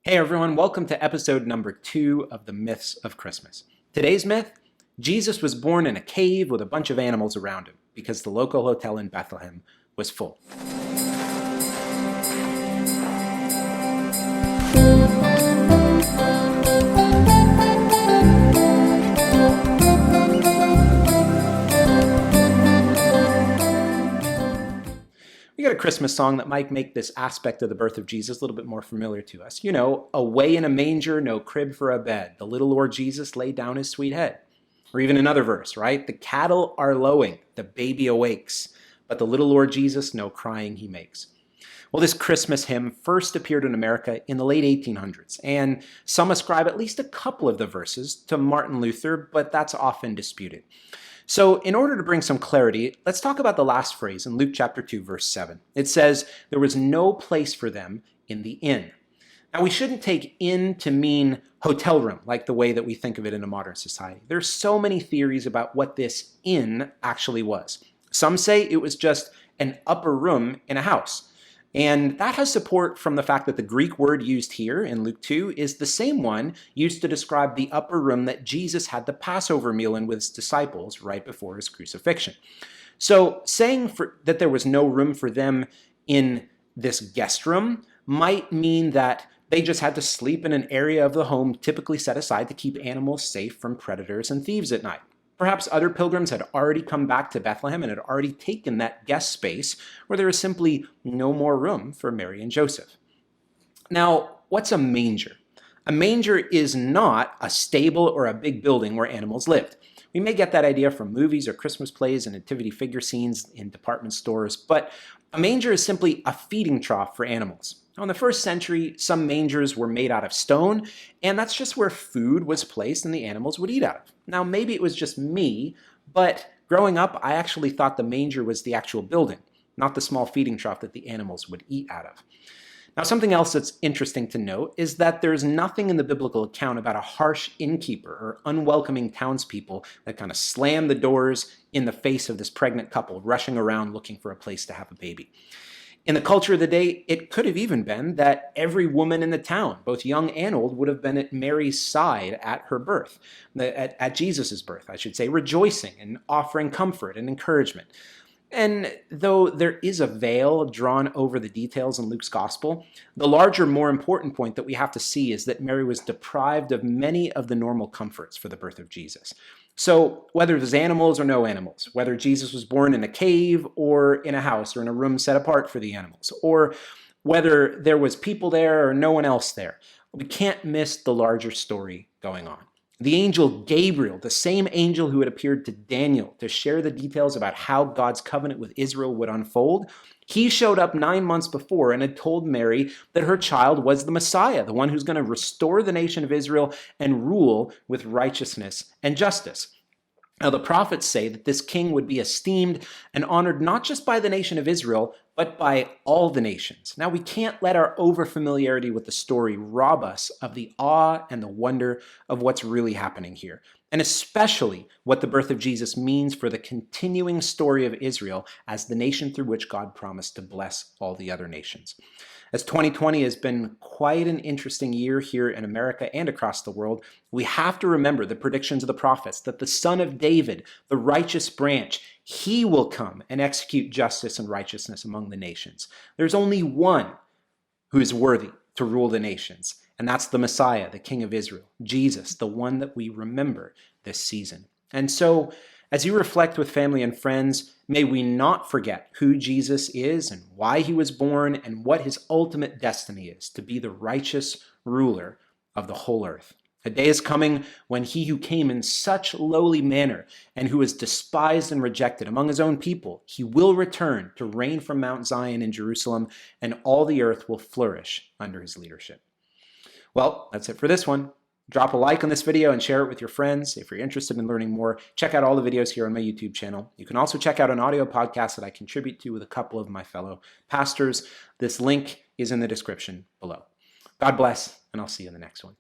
Hey everyone, welcome to episode number 2 of the Myths of Christmas. Today's myth: Jesus was born in a cave with a bunch of animals around him because the local hotel in Bethlehem was full. We got a Christmas song that might make this aspect of the birth of Jesus a little bit more familiar to us. You know, away in a manger, no crib for a bed, the little Lord Jesus laid down his sweet head. Or even another verse, right? The cattle are lowing, the baby awakes, but the little Lord Jesus no crying he makes. Well, this Christmas hymn first appeared in America in the late 1800s, and some ascribe at least a couple of the verses to Martin Luther, but that's often disputed. So in order to bring some clarity, let's talk about the last phrase in Luke chapter 2, verse 7. It says, "There was no place for them in the inn." Now, we shouldn't take inn to mean hotel room, like the way that we think of it in a modern society. There's so many theories about what this inn actually was. Some say it was just an upper room in a house. And that has support from the fact that the Greek word used here in Luke 2 is the same one used to describe the upper room that Jesus had the Passover meal in with his disciples right before his crucifixion. So saying that there was no room for them in this guest room might mean that they just had to sleep in an area of the home typically set aside to keep animals safe from predators and thieves at night. Perhaps other pilgrims had already come back to Bethlehem and had already taken that guest space where there was simply no more room for Mary and Joseph. Now, what's a manger? A manger is not a stable or a big building where animals lived. We may get that idea from movies or Christmas plays and nativity figure scenes in department stores, but a manger is simply a feeding trough for animals. Now, in the first century, some mangers were made out of stone, and that's just where food was placed and the animals would eat out of. Now, maybe it was just me, but growing up, I actually thought the manger was the actual building, not the small feeding trough that the animals would eat out of. Now, something else that's interesting to note is that there's nothing in the biblical account about a harsh innkeeper or unwelcoming townspeople that kind of slam the doors in the face of this pregnant couple rushing around looking for a place to have a baby. In the culture of the day, it could have even been that every woman in the town, both young and old, would have been at Mary's side at her birth, at Jesus' birth, I should say, rejoicing and offering comfort and encouragement. And though there is a veil drawn over the details in Luke's gospel, the larger, more important point that we have to see is that Mary was deprived of many of the normal comforts for the birth of Jesus. So whether there's animals or no animals, whether Jesus was born in a cave or in a house or in a room set apart for the animals, or whether there was people there or no one else there, we can't miss the larger story going on. The angel Gabriel, the same angel who had appeared to Daniel to share the details about how God's covenant with Israel would unfold, he showed up 9 months before and had told Mary that her child was the Messiah, the one who's going to restore the nation of Israel and rule with righteousness and justice. Now, the prophets say that this king would be esteemed and honored not just by the nation of Israel, but by all the nations. Now, we can't let our overfamiliarity with the story rob us of the awe and the wonder of what's really happening here, and especially what the birth of Jesus means for the continuing story of Israel as the nation through which God promised to bless all the other nations. As 2020 has been quite an interesting year here in America and across the world, we have to remember the predictions of the prophets that the Son of David, the righteous branch, he will come and execute justice and righteousness among the nations. There's only one who is worthy to rule the nations, and that's the Messiah, the King of Israel, Jesus, the one that we remember this season. And so, as you reflect with family and friends, may we not forget who Jesus is and why he was born and what his ultimate destiny is, to be the righteous ruler of the whole earth. A day is coming when he who came in such lowly manner and who is despised and rejected among his own people, he will return to reign from Mount Zion in Jerusalem, and all the earth will flourish under his leadership. Well, that's it for this one. Drop a like on this video and share it with your friends. If you're interested in learning more, check out all the videos here on my YouTube channel. You can also check out an audio podcast that I contribute to with a couple of my fellow pastors. This link is in the description below. God bless, and I'll see you in the next one.